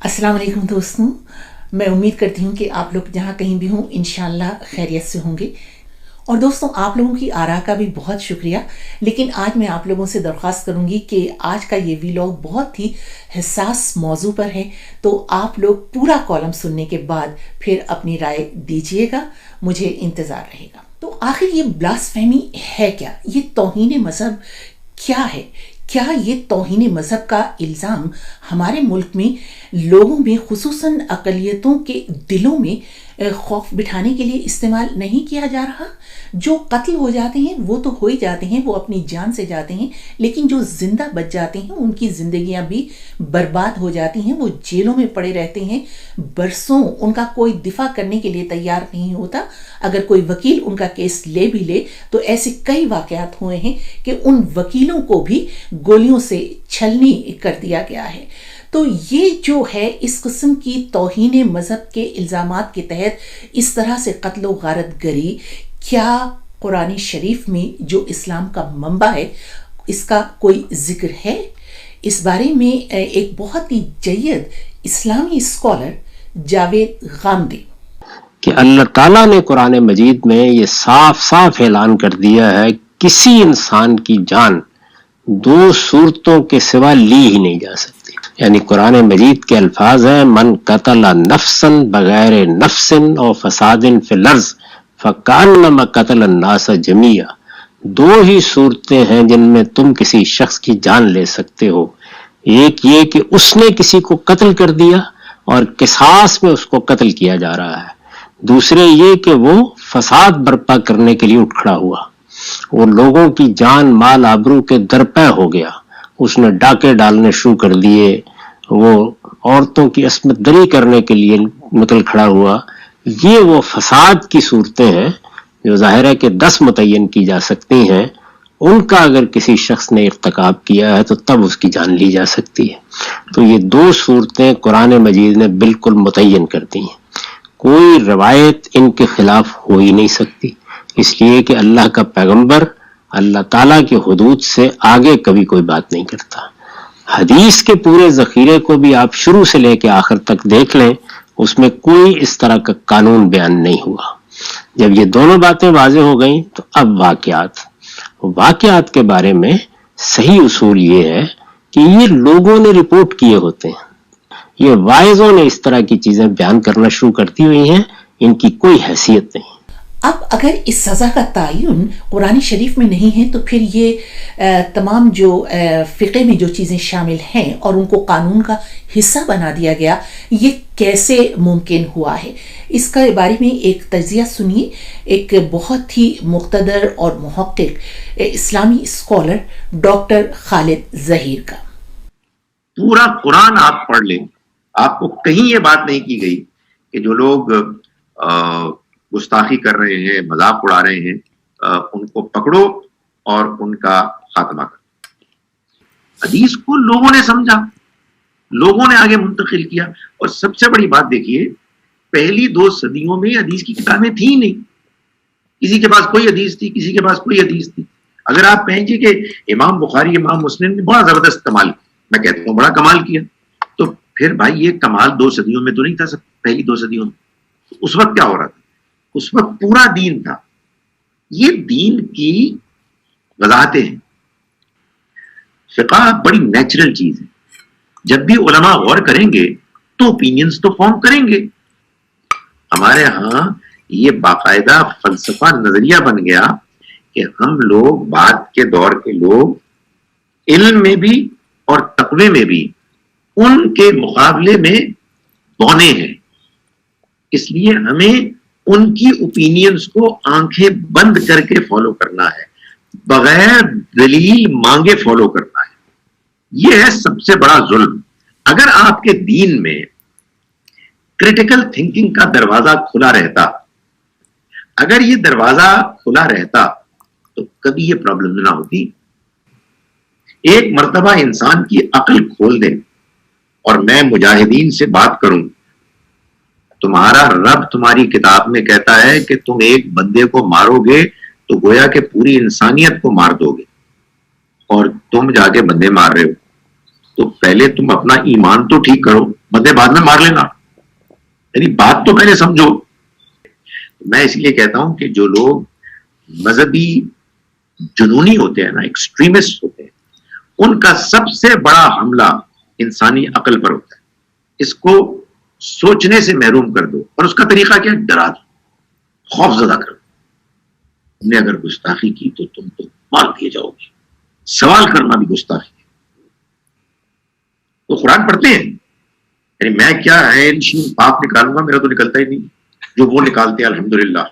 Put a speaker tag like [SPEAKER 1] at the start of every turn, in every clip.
[SPEAKER 1] अस्सलाम वालेकुम दोस्तों, मैं उम्मीद करती हूँ कि आप लोग जहाँ कहीं भी हों इंशाअल्लाह खैरियत से होंगे। और दोस्तों, आप लोगों की आरा का भी बहुत शुक्रिया। लेकिन आज मैं आप लोगों से दरख्वास्त करूँगी कि आज का ये व्लॉग बहुत ही हिस्सास मौजू पर है, तो आप लोग पूरा कॉलम सुनने के बाद फिर अपनी राय दीजिएगा, मुझे इंतज़ार रहेगा। तो आखिर ये ब्लास्फेमी है क्या? ये तौहीन मज़हब क्या है? क्या ये तौहीन मज़हब का इल्ज़ाम हमारे मुल्क में लोगों में, खुसूसन अक़लियतों के दिलों में खौफ बिठाने के लिए इस्तेमाल नहीं किया जा रहा? जो कत्ल हो जाते हैं वो तो हो ही जाते हैं, वो अपनी जान से जाते हैं, लेकिन जो जिंदा बच जाते हैं उनकी जिंदगियां भी बर्बाद हो जाती हैं। वो जेलों में पड़े रहते हैं बरसों, उनका कोई दिफा करने के लिए तैयार नहीं होता। अगर कोई वकील उनका केस ले भी ले तो ऐसे कई वाकयात हुए हैं कि उन वकीलों को भी गोलियों से छलनी कर दिया गया है। तो ये जो है, इस किस्म की तौहीन मज़हब के इल्ज़ामात के तहत इस तरह से कत्ल व गारत गरी, क्या कुरान शरीफ में जो इस्लाम का मंबा है इसका कोई जिक्र है? इस बारे में एक बहुत ही जय्यद इस्लामी स्कॉलर जावेद गामदी
[SPEAKER 2] कि अल्लाह ताला ने कुरान मजीद में ये साफ साफ ऐलान कर दिया है, किसी इंसान की जान दो सूरतों के सिवा ली ही नहीं जा सकती। यानी कुरान मजीद के अल्फाज हैं, मन कतला नफ्सन बगैर नफ्सिन और फसादिन फिल अर्ज़ फकान्नमा कतल अन्नास जमिया। दो ही सूरतें हैं जिनमें तुम किसी शख्स की जान ले सकते हो। एक ये कि उसने किसी को कत्ल कर दिया और किसास में उसको कत्ल किया जा रहा है। दूसरे ये कि वो फसाद बर्पा करने के लिए उठ खड़ा हुआ, वो लोगों की जान माल आबरू के दरपे हो गया, उसने डाके डालने शुरू कर दिए, वो औरतों की अस्मत दरी करने के लिए निकल खड़ा हुआ। ये वो फसाद की सूरतें हैं जो जाहिर है कि 10 मुतय्यन की जा सकती हैं। उनका अगर किसी शख्स ने इर्तिकाब किया है तो तब उसकी जान ली जा सकती है। तो ये दो सूरतें कुरान मजीद ने बिल्कुल मुतय्यन कर दी हैं। कोई रवायत इनके खिलाफ हो ही नहीं सकती, इसलिए कि अल्लाह का पैगंबर अल्लाह ताला की हुदूद से आगे कभी कोई बात नहीं करता। हदीस के पूरे ज़ख़ीरे को भी आप शुरू से लेकर आखिर तक देख लें, उसमें कोई इस तरह का कानून बयान नहीं हुआ। जब ये दोनों बातें वाज़ेह हो गई तो अब वाक़यात के बारे में सही उसूल ये है कि ये लोगों ने रिपोर्ट किए होते हैं, ये वाइजों ने इस तरह की चीजें बयान करना शुरू करती हुई हैं, इनकी कोई हैसियत नहीं।
[SPEAKER 1] अब अगर इस सज़ा का तयन कुरान शरीफ में नहीं है तो फिर ये तमाम जो फ़िक़े में जो चीज़ें शामिल हैं और उनको कानून का हिस्सा बना दिया गया, ये कैसे मुमकिन हुआ है? इसके बारे में एक तज़िया सुनिए, एक बहुत ही मुक़्तदर और मुहक़्क़िक़ इस्लामी स्कॉलर डॉक्टर खालिद ज़हीर का।
[SPEAKER 3] पूरा कुरान आप पढ़ लें, आपको कहीं ये बात नहीं की गई कि जो लोग गुस्ताखी कर रहे हैं, मजाक उड़ा रहे हैं, उनको पकड़ो और उनका खात्मा करो। हदीस को लोगों ने समझा, लोगों ने आगे मुंतकिल किया। और सबसे बड़ी बात देखिए, पहली 2 सदियों में हदीस की किताबें थी नहीं, किसी के पास कोई हदीस थी, किसी के पास कोई हदीस थी। अगर आप कहेंगे कि इमाम बुखारी, इमाम मुस्लिम ने बड़ा जबरदस्त कमाल किया, मैं कहता हूँ बड़ा कमाल किया, तो फिर भाई ये कमाल 2 सदियों में तो नहीं था, सब पहली 2 सदियों में। उस वक्त क्या हो रहा था? उस वक्त पूरा दीन था। ये दीन की वजाहतें हैं। फिक़ह बड़ी नेचुरल चीज है। जब भी उलमा गौर करेंगे तो ओपिनियंस तो फॉर्म करेंगे। हमारे यहाँ ये बाकायदा फलसफा नजरिया बन गया कि हम लोग, बाद के दौर के लोग, इल्म में भी और तक़वे में भी उनके मुकाबले में बौने हैं। इसलिए हमें उनकी ओपिनियंस को आंखें बंद करके फॉलो करना है, बगैर दलील मांगे फॉलो करना है। यह है सबसे बड़ा जुल्म। अगर आपके दीन में क्रिटिकल थिंकिंग का दरवाजा खुला रहता, अगर ये दरवाजा खुला रहता तो कभी ये प्रॉब्लम ना होती। एक मर्तबा इंसान की अक्ल खोल दे और मैं मुजाहिदीन से बात करूं, तुम्हारा रब तुम्हारी किताब में कहता है कि तुम एक बंदे को मारोगे तो गोया कि पूरी इंसानियत को मार दोगे, और तुम जाके बंदे मार रहे हो। तो पहले तुम अपना ईमान तो ठीक करो, بدلے بعد میں مار لینا. یعنی بات تو پہلے سمجھو. میں اس لیے کہتا ہوں کہ جو لوگ مذہبی جنونی ہوتے ہیں نا، ایکسٹریمسٹ ہوتے ہیں، ان کا سب سے بڑا حملہ انسانی عقل پر ہوتا ہے. اس کو سوچنے سے محروم کر دو. اور اس کا طریقہ کیا؟ ڈرا دو، خوف زدہ کر دو. تم نے اگر گستاخی کی تو تم تو مار دیے جاؤ گے. سوال کرنا بھی گستاخی ہے. تو قرآن پڑھتے ہیں، یعنی میں کیا ہے پاپ نکالوں گا، میرا تو نکلتا ہی نہیں، جو وہ نکالتے ہیں الحمدللہ.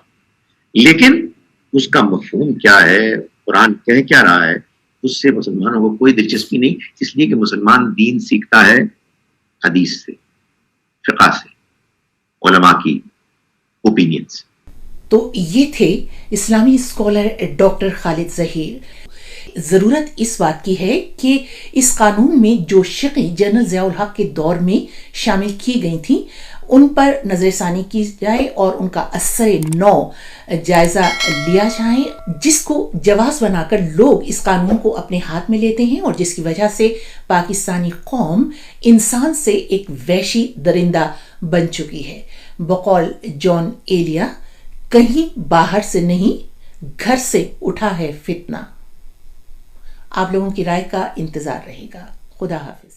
[SPEAKER 3] لیکن اس کا مفہوم کیا ہے، قرآن کہہ کیا رہا ہے، اس سے مسلمانوں کو کوئی دلچسپی نہیں. اس لیے کہ مسلمان دین سیکھتا ہے حدیث سے، فقہ سے، علماء کی اوپینین سے.
[SPEAKER 1] تو یہ تھے اسلامی اسکالر ڈاکٹر خالد ظہیر. ضرورت اس بات کی ہے کہ اس قانون میں جو شقیں جنرل ضیاء الحق کے دور میں شامل کی گئی تھیں ان پر نظر ثانی کی جائے اور ان کا اثر نو جائزہ لیا جائے، جس کو جواز بنا کر لوگ اس قانون کو اپنے ہاتھ میں لیتے ہیں اور جس کی وجہ سے پاکستانی قوم انسان سے ایک وحشی درندہ بن چکی ہے. بقول جان ایلیا، کہیں باہر سے نہیں گھر سے اٹھا ہے فتنہ. آپ لوگوں کی رائے کا انتظار رہے گا. خدا حافظ.